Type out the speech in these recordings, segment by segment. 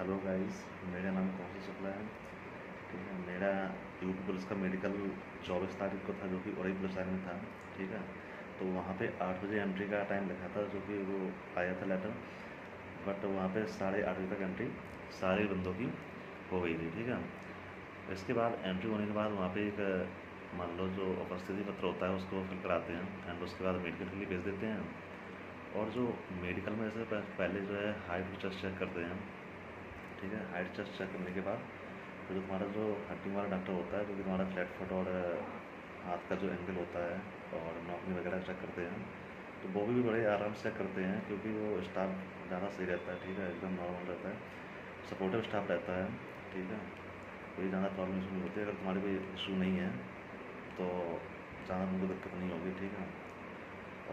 Hello guys, मेरा नाम कौशल शुक्ला है। ठीक है, मेरा यूपी पुलिस का मेडिकल 24 तारीख को था, जो कि उड़ई पुलिस लाइन में था। ठीक है, तो वहाँ पे 8 बजे एंट्री का टाइम लिखा था, जो कि वो आया था लेटर। बट वहाँ पे 8:30 बजे तक एंट्री सारे बंदों की हो गई थी। ठीक है, इसके बाद एंट्री होने के बाद वहाँ पे एक मान लो जो उपस्थिति पत्र होता है उसको फिल कराते हैं, एंड उसके बाद मेडिकल के लिए भेज देते हैं। और जो मेडिकल में जैसे पहले जो है हाइट चेस्ट चेक करते हैं। ठीक है, हाइट चेस्ट चेक करने के बाद तो जो तुम्हारा जो हड्डी वाला डॉक्टर होता है, जो कि तुम्हारा फ्लैट फुट और हाथ का जो एंगल होता है और नौकरी वगैरह चेक करते हैं, तो वो भी बड़े आराम से चेक करते हैं, क्योंकि वो स्टाफ ज़्यादा सही रहता है। ठीक है, एकदम नॉर्मल रहता है, सपोर्टिव स्टाफ रहता है। ठीक है, कोई ज़्यादा प्रॉब्लम इशू नहीं होती। अगर तुम्हारी कोई इशू नहीं है तो ज़्यादा तुमको दिक्कत नहीं होगी। ठीक है,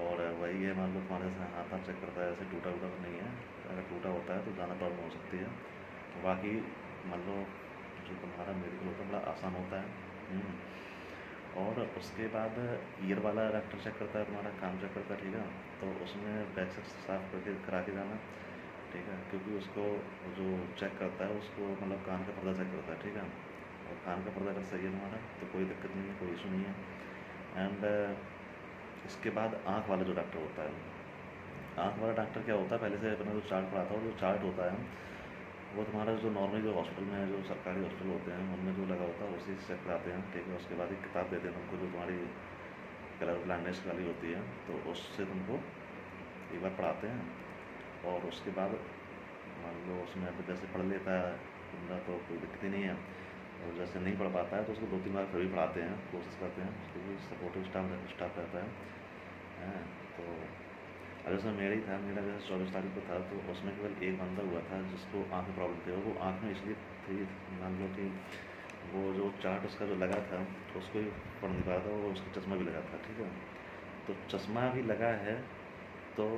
और वही है, मान लो तुम्हारे से हाथ हाथ चेक करता है, ऐसे टूटा वूटा तो नहीं है। अगर टूटा होता है तो ज़्यादा प्रॉब्लम हो सकती है। बाकी मान लो जो तुम्हारा मेडिकल होता है बड़ा आसान होता है। और उसके बाद ईयर वाला डॉक्टर चेक करता है, तुम्हारा काम चेक करता है। ठीक है, तो उसमें बैक से साफ करके करा के जाना। ठीक है, क्योंकि उसको जो चेक करता है उसको मतलब कान का पर्दा चेक करता है। ठीक है, और कान का पर्दा अगर सही है तुम्हारा तो कोई दिक्कत नहीं है, कोई इशू नहीं है। एंड इसके बाद आँख वाला जो डॉक्टर होता है, आँख वाला डॉक्टर क्या होता है, पहले से अपना जो चार्ट पढ़ा था, और जो चार्ट होता है वो तुम्हारा जो नॉर्मली जो हॉस्पिटल में, जो सरकारी हॉस्पिटल होते हैं उनमें जो लगा होता है उसी से चेक कराते हैं। ठीक है, उसके बाद एक किताब देते हैं तुमको, जो तुम्हारी कलर ब्लाइंडनेस वाली होती है, तो उससे तुमको एक बार पढ़ाते हैं। और उसके बाद मान लो उसमें अब जैसे पढ़ लेता है बंदा तो कोई दिक्कत ही नहीं है, और जैसे नहीं पढ़ पाता है तो उसको 2-3 बार फिर भी पढ़ाते हैं, कोशिश करते हैं, क्योंकि सपोर्टिव स्टाफ रहता है। तो अब जैसे मेरा ही था, मेरा जैसे 24 तारीख को था, तो उसमें केवल एक बंदा हुआ था जिसको आँख में प्रॉब्लम थी, और वो आँख में इसलिए थी, मान लो कि वो जो चार्ट उसका जो लगा था तो उसको ही पढ़ नहीं पाया था, वो उसका चश्मा भी लगा था। ठीक है, तो चश्मा भी लगा है तो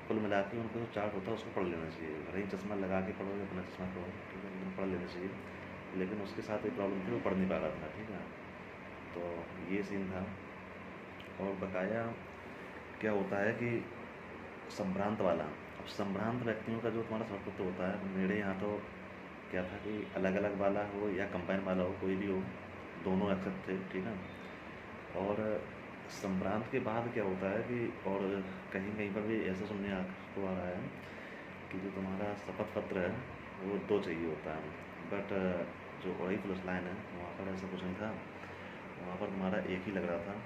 कुल मिला के उनको जो चार्ट होता है उसको पढ़ लेना चाहिए। भले ही चश्मा लगा के पढ़ो या बिना चश्मा पढ़ो, ठीक है, लेकिन पढ़ लेना चाहिए। लेकिन उसके साथ एक प्रॉब्लम थी, वो पढ़ नहीं पा रहा था। ठीक है, तो ये सीन था। और बकाया क्या होता है कि संभ्रांत वाला, अब संभ्रांत व्यक्तियों का जो तुम्हारा सर्वपुत्र होता है, मेरे यहाँ तो क्या था कि अलग अलग वाला हो या कंबाइन वाला हो, कोई भी हो, दोनों एक्सेप्ट थे। ठीक है, और संभ्रांत के बाद क्या होता है कि और कहीं कहीं पर भी ऐसा सुनने को आ रहा है कि जो तुम्हारा शपथ पत्र है वो 2 चाहिए होता है। बट जो उड़ई पुलिस लाइन है वहाँ पर ऐसा कुछ नहीं था, वहाँ पर तुम्हारा एक ही लग रहा था।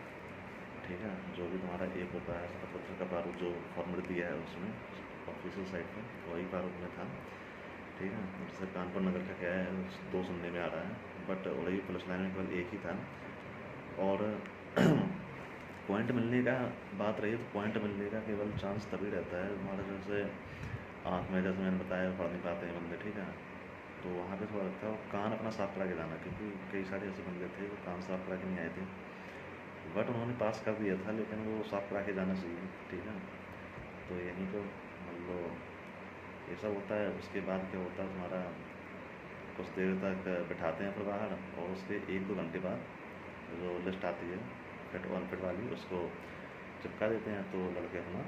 ठीक है, जो भी तुम्हारा एक होता है शपथ पत्र का प्रारूप जो फॉर्मेट दिया है उसमें ऑफिशियल साइट पे, वही प्रारूप में था। ठीक है, जैसे कानपुर नगर का क्या है 2 सुनने में आ रहा है, बट उड़ई पुलिस लाइन में केवल एक ही था। और पॉइंट मिलने का बात रही तो पॉइंट मिलने का केवल चांस तभी रहता है तुम्हारा, जैसे आँख में, जैसे मैंने बताया, पढ़ नहीं पाते हैं बंदे। ठीक है, तो वहाँ पे थोड़ा लगता है, और कान अपना साफ करा के जाना, क्योंकि कई सारे ऐसे बंदे थे जो कान साफ करा के नहीं आए थे, बट उन्होंने पास कर दिया था, लेकिन वो साफ करा के जाना चाहिए। ठीक है, तो यहीं तो मान लो ये सब होता है। उसके बाद क्या होता है तुम्हारा, कुछ देर तक बिठाते हैं फिर बाहर, और उसके 1-2 घंटे बाद जो लिस्ट आती है फिट अनफिट वाली, उसको चिपका देते हैं, तो लड़के अपना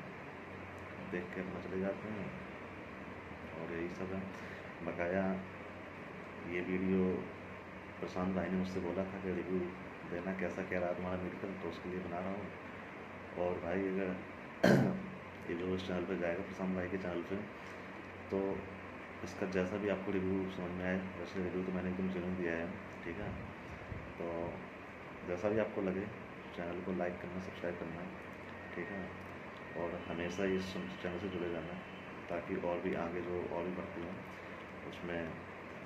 देख के अपना चले जाते हैं। और यही सब है। बकाया ये वीडियो प्रशांत भाई ने मुझसे बोला था कि रिव्यू देना कैसा क्या रहा तुम्हारा मेडिकल, तो उसके लिए बना रहा हूँ। और भाई अगर ये जो इस चैनल पे जाएगा प्रशांत भाई के चैनल पे, तो इसका जैसा भी आपको रिव्यू समझ में आए, वैसे रिव्यू तो मैंने एकदम जेन्युइन दिया है। ठीक है, तो जैसा भी आपको लगे चैनल को लाइक करना, सब्सक्राइब करना। ठीक है, और हमेशा इस चैनल से जुड़े रहना, ताकि और भी आगे जो और भी बढ़ती हैं उसमें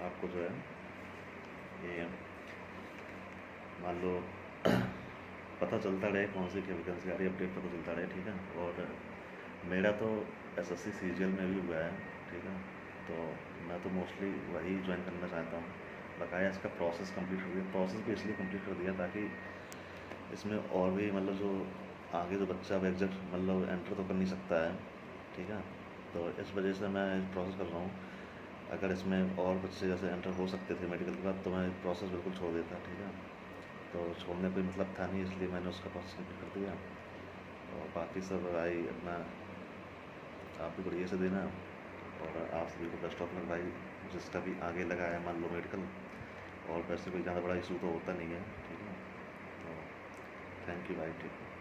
आपको जो है ये मान लो पता चलता रहे, कौन सी वैकेंसी आ रही है, अपडेट पता चलता रहे। ठीक है, और मेरा तो एसएससी सीजीएल में भी हुआ है। ठीक है, तो मैं तो मोस्टली वही ज्वाइन करना चाहता हूँ। बकाया इसका प्रोसेस कंप्लीट कर दिया, प्रोसेस भी इसलिए कंप्लीट कर दिया ताकि इसमें और भी मतलब जो आगे जो बच्चा अब एग्जैक्ट मतलब एंटर तो कर नहीं सकता है। ठीक है, तो इस वजह से मैं प्रोसेस कर रहा हूँ। अगर इसमें और बच्चे जैसे एंटर हो सकते थे मेडिकल के बाद, तो मैं प्रोसेस बिल्कुल छोड़ देता। ठीक है, तो छोड़ने का कोई मतलब था नहीं, इसलिए मैंने उसका प्रोसेस कंप्लीट कर दिया। और बाकी सब भाई अपना आप भी बढ़िया से देना, और आप सभी को बेस्ट ऑफ लक भाई, जिसका भी आगे लगा है मान लो मेडिकल, और वैसे कोई ज़्यादा बड़ा इशू तो होता नहीं है, ठीक है। तो थैंक यू भाई, ठीक है।